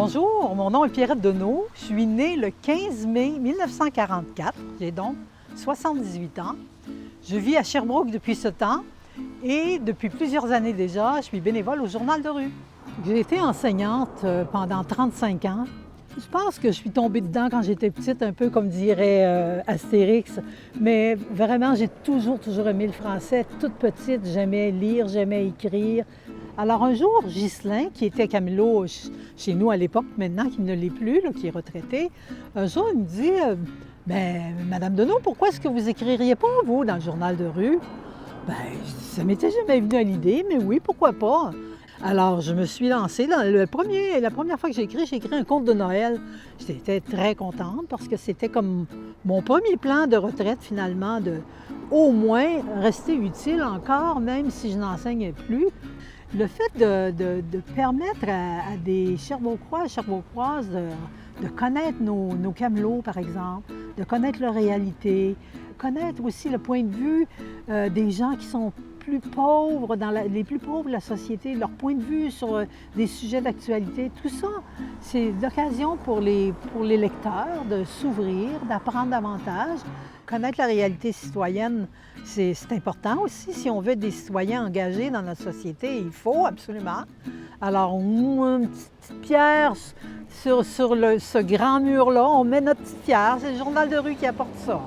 Bonjour, mon nom est Pierrette Deneau. Je suis née le 15 mai 1944. J'ai donc 78 ans. Je vis à Sherbrooke depuis ce temps et depuis plusieurs années déjà, je suis bénévole au Journal de rue. J'ai été enseignante pendant 35 ans. Je pense que je suis tombée dedans quand j'étais petite, un peu comme dirait Astérix. Mais vraiment, j'ai toujours aimé le français. Toute petite, j'aimais lire, j'aimais écrire. Alors un jour, Ghislain, qui était camelot chez nous à l'époque, maintenant qui ne l'est plus, là, qui est retraité, un jour, il me dit ben, Madame Deneau, pourquoi est-ce que vous écririez pas, vous, dans le Journal de rue? Ben, ça m'était jamais venu à l'idée, mais oui, pourquoi pas? Alors, je me suis lancée. La première fois que j'ai écrit un conte de Noël. J'étais très contente parce que c'était comme mon premier plan de retraite, finalement, de au moins rester utile encore, même si je n'enseignais plus. Le fait de permettre à des Sherbrookois, Sherbrookoises de connaître nos camelots, par exemple, de connaître leur réalité, connaître aussi le point de vue des gens qui sont plus pauvres, les plus pauvres de la société, leur point de vue sur des sujets d'actualité, tout ça, c'est l'occasion pour les lecteurs de s'ouvrir, d'apprendre davantage. Connaître la réalité citoyenne, c'est important aussi. Si on veut des citoyens engagés dans notre société, il faut absolument. Alors, une petite pierre sur ce grand mur-là, on met notre petite pierre. C'est le Journal de rue qui apporte ça.